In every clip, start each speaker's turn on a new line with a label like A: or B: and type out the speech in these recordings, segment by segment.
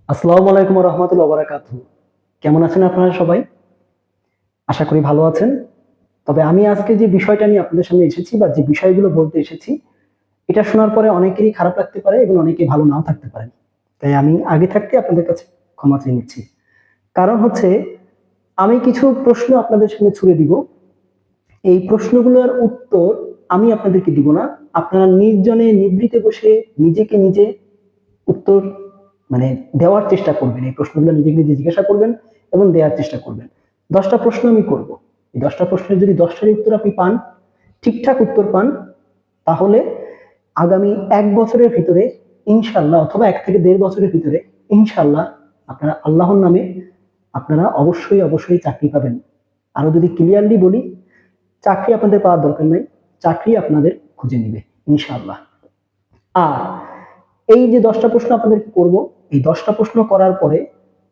A: আসসালামু আলাইকুম রহমতুল্লাহ বারাকাতুহু। কেমন আছেন আপনারা সবাই? আশা করি ভালো আছেন। তবে আমি আজকে যে বিষয়টা নিয়ে আপনাদের সামনে এসেছি বা যে বিষয়গুলো বলতে এসেছি, এটা শোনার পরে অনেকেরই খারাপ লাগতে পারে এবং অনেকে ভালো নাও থাকতে পারেন। তাই আমি আগে থাকতে আপনাদের কাছে ক্ষমা চেয়ে নিচ্ছি। কারণ হচ্ছে আমি কিছু প্রশ্ন আপনাদের সামনে ছুড়ে দিব। এই প্রশ্নগুলোর উত্তর আমি আপনাদেরকে দিব না। আপনারা নির্জনে নিভৃতে বসে নিজেকে নিজে উত্তর মানে দেওয়ার চেষ্টা করবেন। এই প্রশ্নগুলো নিজেকে নিজে জিজ্ঞাসা করবেন এবং দেওয়ার চেষ্টা করবেন। 10টা প্রশ্ন আমি করব। এই 10টা প্রশ্নের যদি 10টারই উত্তর আপনি পান, ঠিকঠাক উত্তর পান, তাহলে আগামী 1 বছরের ভিতরে ইনশাল্লাহ অথবা 1 থেকে 1.5 বছরের ভিতরে ইনশাল্লাহ আপনারা আল্লাহর নামে আপনারা অবশ্যই চাকরি পাবেন। আরো যদি ক্লিয়ারলি বলি, চাকরি আপনাদের পাওয়ার দরকার নাই, চাকরি আপনাদের খুঁজে নিবে ইনশাআল্লাহ। আর এই যে 10টা প্রশ্ন আপনাদেরকে করব, এই 10টা প্রশ্ন করার পরে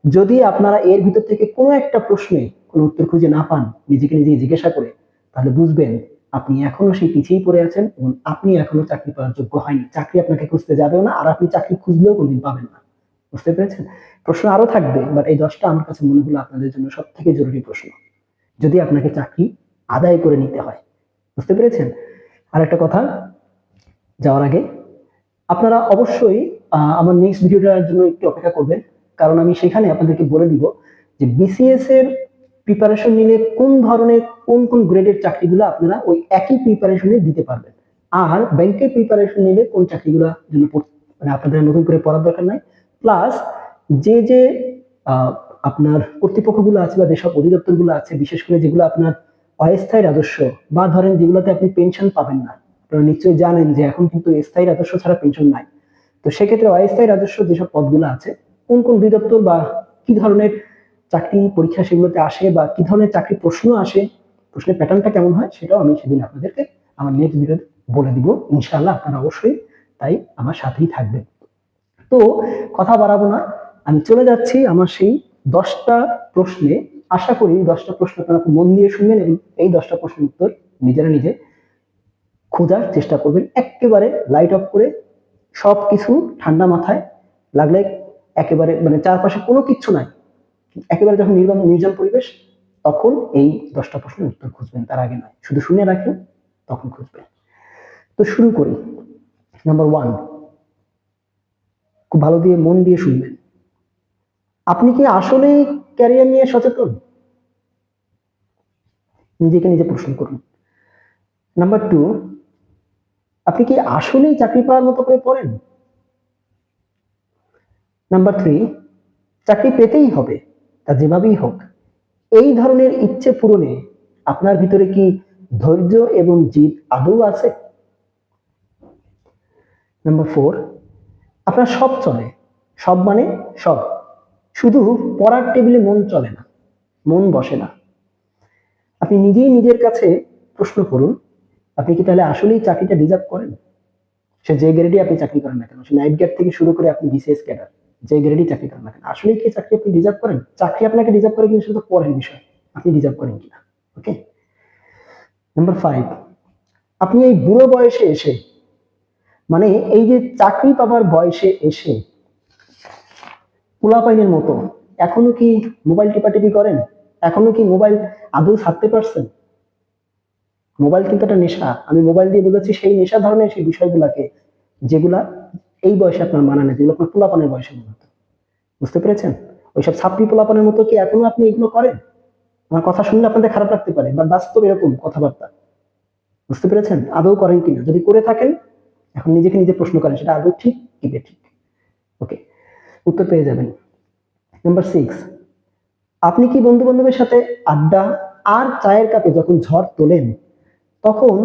A: যদি আপনারা এর ভিতর থেকে কোনো একটা প্রশ্নে কোনো উত্তর খুঁজে না পান নিজেকে নিজে জিজ্ঞাসা করে, তাহলে বুঝবেন আপনি এখনো সেই পিছিয়েই পড়ে আছেন এবং আপনি এখনো চাকরি পাওয়ার যোগ্য হয়নি। চাকরি আপনাকে খুঁজতে যাবেও না, আর আপনি চাকরি খুঁজলেও কোনদিন পাবেন না। বুঝতে পেরেছেন? প্রশ্ন আরো থাকবে, বাট এই 10টা আমার কাছে মনে হলো আপনাদের জন্য সব থেকে জরুরি প্রশ্ন, যদি আপনাকে চাকরি আদায় করে নিতে হয়। বুঝতে পেরেছেন? আর একটা কথা যাওয়ার আগে, আপনারা অবশ্যই আমার নেক্সট ভিডিওটার জন্য একটু অপেক্ষা করবেন, কারণ আমি সেখানে আপনাদেরকে বলে দিব যে বিসিএস এর প্রিপারেশন নিলে কোন ধরনের কোন গ্রেডের চাকরিগুলো আপনারা ওই একই প্রিপারেশনে দিতে পারবেন, আর ব্যাংকের প্রিপারেশন নিলে কোন চাকরিগুলো জন্য মানে আপনাদের নতুন করে পড়ার দরকার নাই। প্লাস যে আহ, আপনার কর্তৃপক্ষগুলো আছে বা যেসব অধিদপ্তরগুলো আছে, বিশেষ করে যেগুলো আপনার অস্থায়ী রাজস্ব বা ধরেন যেগুলোতে আপনি পেনশন পাবেন না, আপনারা নিশ্চয়ই জানেন যে এখন কিন্তু স্থায়ী রাজস্ব ছাড়া পেনশন নাই। তো সেক্ষেত্রে অস্থায়ী রাজস্ব যেসব পদগুলো আছে, কোন অধিদপ্তর বা কি ধরনের চাকরি পরীক্ষা সেগুলোতে আসে বা কি ধরনের চাকরি প্রশ্ন আসে, প্রশ্নের প্যাটার্নটা কেমন হয়, সেটাও আমি সেদিন আপনাদেরকে আমার নেক্সট ভিডিওতে বলে দিব ইনশাআল্লাহ। আপনারা অবশ্যই তাই আমার সাথেই থাকবেন। তো কথা বাড়াবো না, আমি চলে যাচ্ছি আমার সেই 10টা প্রশ্নে। আশা করি 10টা প্রশ্ন আপনারা খুব মন দিয়ে শুনবেন এবং এই 10টা প্রশ্নের উত্তর নিজেরা নিজে খোঁজার চেষ্টা করবেন, একেবারে লাইট অফ করে, সবকিছু ঠান্ডা মাথায়, লাগলে একেবারে মানে চারপাশে কোনো কিচ্ছু নাই, একেবারে যখন নির্জন পরিবেশ, তখন এই 10টা প্রশ্নের উত্তর খুঁজবেন, তার আগে নয়। শুধু শুনে রাখেন, তখন খুঁজবেন। তো শুরু করি। নাম্বার 1, খুব ভালো দিয়ে মন দিয়ে শুনবেন। আপনি কি আসলেই ক্যারিয়ার নিয়ে সচেতন? নিজেকে নিজে প্রশ্ন করুন। নাম্বার 2, আপনি কি আসলেই চাকরি পাওয়ার মতো করে পড়েন? নাম্বার 3, চাকরি পেতেই হবে, তা যেভাবেই হোক, এই ধরনের ইচ্ছে পূরণে আপনার ভিতরে কি ধৈর্য এবং জিদ আদৌ আছে? নাম্বার 4, আপনার সব চলে, সব মানে সব, শুধু পড়ার টেবিলে মন চলে না, মন বসে না। আপনি নিজেই নিজের কাছে প্রশ্ন করুন, আপনি কি তাহলে আসলেই চাকরিটা ডিজার্ভ করেন? সে যে গ্রেডে আপনি চাকরি করেন না কেন, সে নাইট গার্ড থেকে শুরু করে আপনি বিসিএস ক্যাডার, যে গ্রেডই চাকরি করেন না কেন, আসলেই কি চাকরি আপনি ডিজার্ভ করেন? চাকরি আপনাকে ডিজার্ভ করে কিনা সেটা তো পরের বিষয়, আপনি ডিজার্ভ করেন কিনা। ওকে। নাম্বার 5, আপনি এই বুড়ো বয়সে এসে, মানে এই যে চাকরি পাবার বয়সে এসে পোলাপাইনের মতো এখনো কি মোবাইল টিপাটিপি করেন? এখনো কি মোবাইল আদৌ ছাড়তে পারছেন? মোবাইল কিন্তু একটা নেশা। আমি মোবাইল দিয়ে বলেছি সেই নেশা ধরনের সেই বিষয়গুলাকে, যেগুলা এই বয়সে আপনার মানা নেই, যেগুলো আপনার পোলাপানের বয়সে মানা। বুঝতে পেরেছেন? ওইসব ছাত্রী পোলাপানের মতো কি এখনো আপনি এগুলো করেন? আমার কথা শুনলে আপনাদের খারাপ লাগতে পারে, বা বাস্তব এরকম কথাবার্তা। বুঝতে পেরেছেন? আদৌ করেন কিনা? যদি করে থাকেন, এখন নিজেকে নিজে প্রশ্ন করেন সেটা আদৌ ঠিক কি বেঠিক। ওকে, উত্তর পেয়ে যাবেন। নাম্বার 6, আপনি কি বন্ধু বান্ধবের সাথে আড্ডা আর চায়ের কাপে যখন ঝড় তোলেন, তখন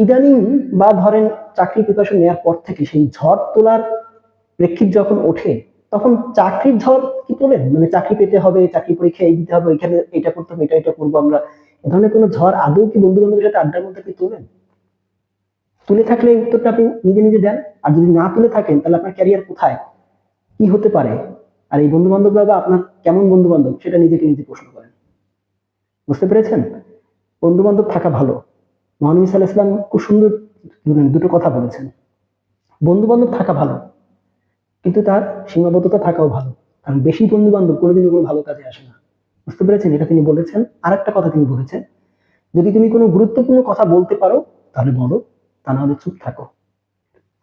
A: ইদানিং বা ধরেন চাকরি প্রিপারেশন নেওয়ার পর থেকে সেই ঝড় তোলার প্রেক্ষিত যখন ওঠে, তখন চাকরির ঝড় কি তোলেন? মানে চাকরি পেতে হবে, চাকরি পরীক্ষা এই দিতে হবে, এখানে এটা করতে হবে, এটা করবো আমরা, এ ধরনের কোনো ঝড় আদৌ কি বন্ধু বান্ধবের সাথে আড্ডার মধ্যে কি তোলেন? তুলে থাকলে এই উত্তরটা আপনি নিজে নিজে দেন। আর যদি না তুলে থাকেন, তাহলে আপনার ক্যারিয়ার কোথায়, কি হতে পারে? আর এই বন্ধু বান্ধবরা বা আপনার কেমন বন্ধু বান্ধব, সেটা নিজেকে নিজে প্রশ্ন করেন। বুঝতে পেরেছেন? বন্ধু বান্ধব থাকা ভালো। মহানবী সাল্লাল্লাহু আলাইহি ওয়াসাল্লাম খুব সুন্দর দুটো কথা বলেছেন। বন্ধু বান্ধব থাকা ভালো, কিন্তু তার সীমাবদ্ধতা থাকাও ভালো। কারণ বেশি বন্ধু বান্ধব কোনোদিনও কোনো ভালো কাজে আসে না। বুঝতে পেরেছেন? এটা তিনি বলেছেন। আরেকটা কথা তিনি বলেছেন, যদি তুমি কোনো গুরুত্বপূর্ণ কথা বলতে পারো তাহলে বলো, তা না হলে চুপ থাকো।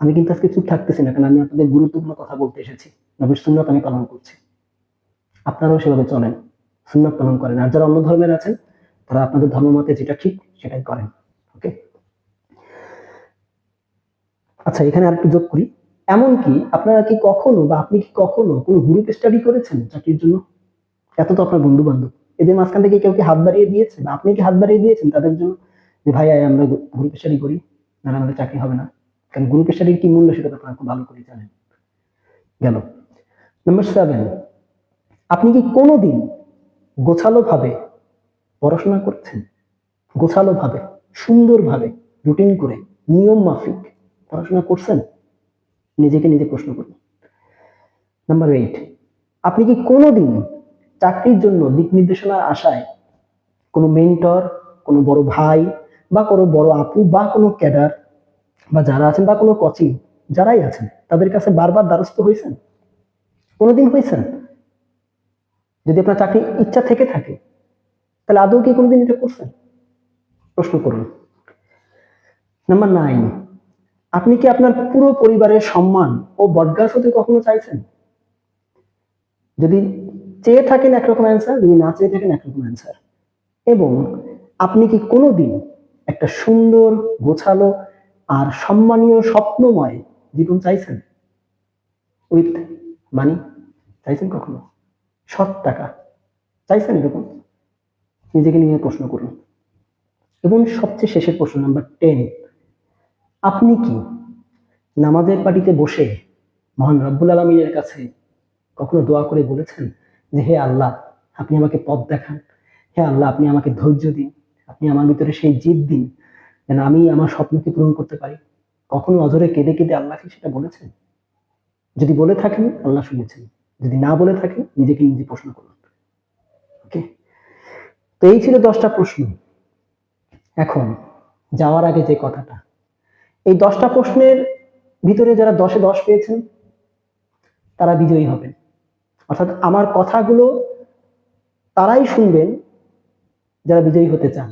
A: আমি কিন্তু আজকে চুপ থাকতেছি না, কারণ আমি আপনাদের গুরুত্বপূর্ণ কথা বলতে এসেছি। নবীর সুন্নাত আমি পালন করছি, আপনারাও সেভাবে চলেন, সুন্নাত পালন করেন। আর যারা অন্য ধর্মের আছেন তারা আপনাদের ধর্ম মতে যেটা ঠিক সেটাই করেন। ওকে, আচ্ছা এখানে আরেকটু যোগ করি, এমনকি আপনারা কি কখনো বা আপনি কি কখনো কোনো গ্রুপ স্টাডি করেছেন চাকরির জন্য? এত তো আপনার বন্ধু বান্ধব, এদের মাঝখান থেকে কেউ কি হাত বাড়িয়ে দিয়েছে বা আপনি কি হাত বাড়িয়ে দিয়েছেন তাদের জন্য, যে ভাই আয় আমরা গ্রুপ স্টাডি করি, না আমাদের চাকরি হবে না? কারণ গ্রুপ স্টাডির কি মূল্য সেটা তো আপনারা খুব ভালো করে জানেন। গেল নাম্বার 7, আপনি কি কোনোদিন গোছালো ভাবে পড়াশোনা করছেন? গোছালো ভাবে, সুন্দর ভাবে, রুটিন করে, নিয়ম মাফিক পড়াশোনা করছেন? নিজেকে নিজে প্রশ্ন করুন। নাম্বার 8, আপনি কি কোনোদিন চাকরির জন্য দিক নির্দেশনার আশায় কোনো মেন্টর, কোনো বড় ভাই বা কোনো বড় আপু বা কোনো ক্যাডার বা যারা আছেন বা কোনো কোচিং যারাই আছেন তাদের কাছে বারবার দ্বারস্থ হয়েছেন? কোনোদিন হয়েছেন? যদি আপনার চাকরির ইচ্ছা থেকে থাকে তাহলে আদৌ কি কোনোদিন এটা করছেন? প্রশ্ন করুন। নাম্বার 9, আপনি কি আপনার পুরো পরিবারের সম্মান ও বটগাছ হতে কখনো চাইছেন? যদি চেয়ে থাকেন একরকম অ্যান্সার, যদি না চেয়ে থাকেন একরকম অ্যান্সার। এবং আপনি কি কোনোদিন একটা সুন্দর, গোছালো আর সম্মানীয় স্বপ্নময় জীবন চাইছেন? উইথ মানি চাইছেন কখনো? সৎ টাকা চাইছেন এরকম? নিজেকে নিয়ে প্রশ্ন করুন। এবং সবচেয়ে শেষের প্রশ্ন নাম্বার 10, আপনি কি নামাজের পাটিতে বসে মহান রব্বুল আলামিনের কাছে কখনো দোয়া করে বলেছেন যে হে আল্লাহ, আপনি আমাকে পথ দেখান, হে আল্লাহ আপনি আমাকে ধৈর্য দিন, আপনি আমার ভিতরে সেই জিদ দিন যেন আমি আমার স্বপ্নকে পূরণ করতে পারি? কখনো অঝরে কেঁদে কেঁদে আল্লাহকে সেটা বলেছেন? যদি বলে থাকেন আল্লাহ শুনেছেন, যদি না বলে থাকেন নিজেকে নিজে প্রশ্ন করুন। ওকে, তো এই ছিল 10টা প্রশ্ন। এখন যাওয়ার আগে যে কথাটা, এই 10টা প্রশ্নের ভিতরে যারা 10-এ 10 পেয়েছেন তারা বিজয়ী হবেন। অর্থাৎ আমার কথাগুলো তারাই শুনবেন যারা বিজয়ী হতে চান,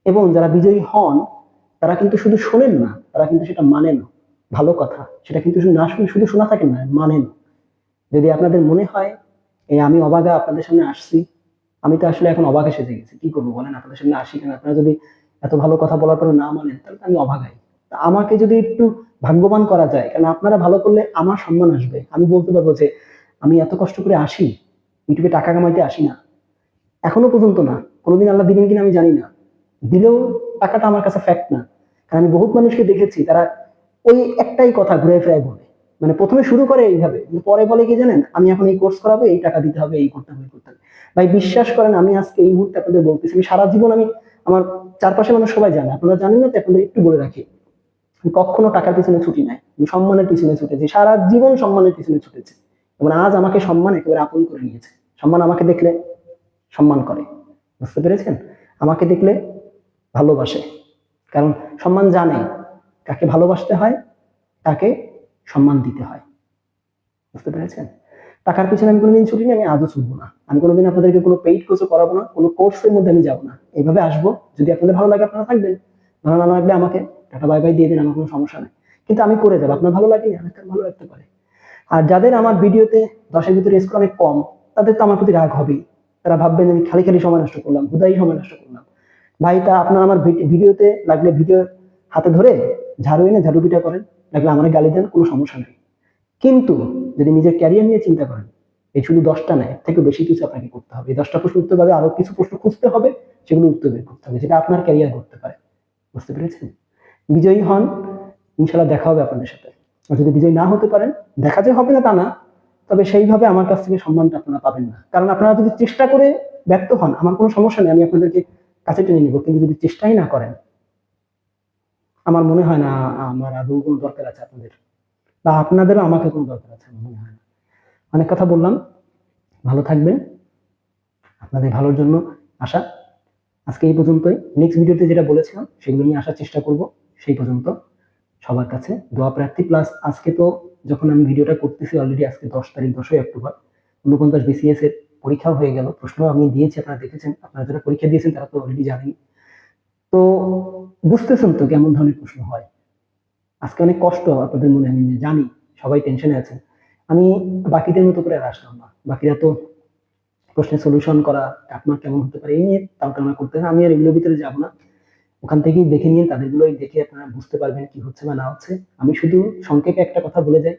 A: এবং যারা বিজয়ী হন তারা কিন্তু শুধু শোনেন না, তারা কিন্তু সেটা মানেন। ভালো কথা সেটা কিন্তু শুধু না শুনে শুধু শোনা থাকেন না, মানেন। যদি আপনাদের মনে হয় এই আমি অবাগা আপনাদের সামনে আসছি, আমি তো আসলে এখন অবাগা সেজে গেছি, কি করবো বলেন, আপনাদের সামনে আসি কেন, আপনারা যদি এত ভালো কথা বলার পরে না মানেন তাহলে তো আমি অবাগাই। তা আমাকে যদি একটু ভাগ্যবান করা যায়, কারণ আপনারা ভালো করলে আমার সম্মান আসবে, আমি বলতে পারবো যে আমি এত কষ্ট করে আসি, ইউটিউবে টাকা কামাইতে আসি না, এখনো পর্যন্ত না, কোনোদিন আল্লাহ দিবেন কিনা আমি জানি না, দিলেও টাকাটা আমার কাছে ফ্যাক্ট না। কারণ আমি বহুত মানুষকে দেখেছি তারা ওই একটাই কথা ঘুরে ফিরে বলে, মানে প্রথমে শুরু করে এইভাবে, কিন্তু পরে বলে কি জানেন, আমি এখন এই কোর্স করাবো, এই টাকা দিতে হবে, এই করতে হবে, এই করতে হবে। ভাই বিশ্বাস করেন, আমি আজকে এই মুহূর্তে আপনাদের বলতেছি, আমি সারা জীবন আমি আমার চারপাশে মানুষ সবাই জানে, আপনারা জানেন না তো আপনাদের একটু বলে রাখি, আমি কখনো টাকার পিছনে ছুটি নাই, আমি সম্মানের পিছনে ছুটেছি, সারা জীবন সম্মানের পিছনে ছুটেছি। এবং আজ আমাকে সম্মান একেবারে আপন করে নিয়েছে। সম্মান আমাকে দেখলে সম্মান করে, বুঝতে পেরেছেন? আমাকে দেখলে ভালোবাসে, কারণ সম্মান জানে কাকে ভালোবাসতে হয়, তাকে সম্মান দিতে হয়। বুঝতে পেরেছেন? টাকার পিছনে আমি কোনোদিন ছুটি নিই, আমি আজও ছুটবো না। আমি কোনোদিন আপনাদেরকে কোনো পেইড কোর্সও করাবো না, কোনো কোর্সের মধ্যে আমি যাবো না। এইভাবে আসবো, যদি আপনাদের ভালো লাগে আপনারা থাকবেন, ভালো না লাগলে আমাকে টাটা বাই বাই দিয়ে দিন, আমার কোনো সমস্যা নেই। কিন্তু আমি করে যাবো, আপনার ভালো লাগলে আমার ভালো লাগতে পারে। আর যাদের আমার ভিডিওতে 10-এর ভিতরে স্কোর অনেক কম, তাদের তো আমার প্রতি রাগ হবেই। তারা ভাববেন আমি খালি খালি সময় নষ্ট করলাম, হুদাই সময় নষ্ট করলাম। ভাই তা আপনার আমার ভিডিওতে লাগলে ভিডিও হাতে ধরে ঝাড়ু এনে ঝাড়ু পিটা করেন, লাগলে আমার গালি দেন, কোনো সমস্যা নেই। কিন্তু যদি নিজের ক্যারিয়ার নিয়ে চিন্তা করেন, এই শুধু 10টা নয়, থেকে বেশি কিছু আপনাকে করতে হবে। এই 10টা প্রশ্ন উত্তর পাবে, আরো কিছু প্রশ্ন খুঁজতে হবে, সেগুলো উত্তর বের করতে হবে, যেটা আপনার ক্যারিয়ার করতে পারে। বুঝতে পেরেছেন? বিজয়ী হন, ইনশাল্লাহ দেখা হবে আপনাদের সাথে। আর যদি বিজয়ী না হতে পারেন, দেখা যে হবে না তা না, তবে সেইভাবে আমার কাছ থেকে সম্মানটা আপনারা পাবেন না। কারণ আপনারা যদি চেষ্টা করে ব্যর্থ হন, আমার কোনো সমস্যা নেই, আমি আপনাদেরকে কাছে টেনে নিব। কিন্তু যদি চেষ্টাই না করেন, আমার মনে হয় না আমার আদৌ কোনো দরকার আছে আপনাদের, বা আপনাদেরও আমাকে কোনো দরকার আছে আমার মনে হয় না। অনেক কথা বললাম, ভালো থাকবেন, আপনাদের ভালোর জন্য আশা। আজকে এই পর্যন্তই। নেক্সট ভিডিওতে যেটা বলেছিলাম সেগুলো নিয়ে আসার চেষ্টা করব। সেই পর্যন্ত সবার কাছে দোয়া প্রার্থী। প্লাস আজকে তো যখন আমি ভিডিওটা করতেছি অলরেডি আজকে 10 তারিখ, 10ই অক্টোবর, 49 বিসিএস এর পরীক্ষাও হয়ে গেল, প্রশ্ন আমি দিয়েছি, আপনারা দেখেছেন, আপনারা যারা পরীক্ষা দিয়েছেন তারা তো অলরেডি জানেন। তো বুঝতেছেন তো কেমন ধরনের প্রশ্ন হয়। আজকে অনেক কষ্ট আপনাদের মনে, আমি জানি সবাই টেনশনে আছেন। আমি বাকিদের মতো করে আর আসলাম না, বাকিরা তো প্রশ্নের সলিউশন করা, আপনার কেমন হতে পারে এই নিয়ে তালকালনা করতেছে, আমি আর এগুলোর ভিতরে যাব না। ওখান থেকেই দেখে নিয়ে তাদেরগুলোই দেখে আপনারা বুঝতে পারবেন কি হচ্ছে বা না হচ্ছে। আমি শুধু সংক্ষেপে একটা কথা বলে যাই,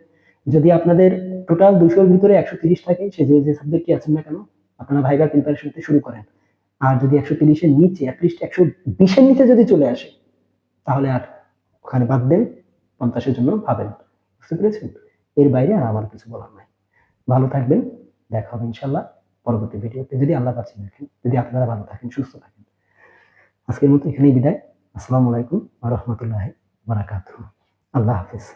A: যদি আপনাদের টোটাল 200-র ভিতরে 130 থাকে, সে যে সাবজেক্টই আছেন না কেন, আপনারা ভাইবার প্রিপারেশন নিতে শুরু করেন। আর যদি 130-এর নিচে, অ্যাটলিস্ট 120-এর নিচে যদি চলে আসে, তাহলে আর ওখানে বাদ দেন, 50-এর জন্য ভাবেন। বুঝতে পেরেছেন? এর বাইরে আর আমার কিছু বলার নাই। ভালো থাকবেন, দেখা হবে ইনশাল্লাহ পরবর্তী ভিডিওতে, যদি আল্লাহ বাঁচিয়ে রাখেন, যদি আপনারা ভালো থাকেন, সুস্থ থাকেন। আজকের মতো এখানেই বিদায়। আসসালামু আলাইকুম ওয়া রাহমাতুল্লাহি ওয়া বারাকাতুহু। আল্লাহ হাফেজ।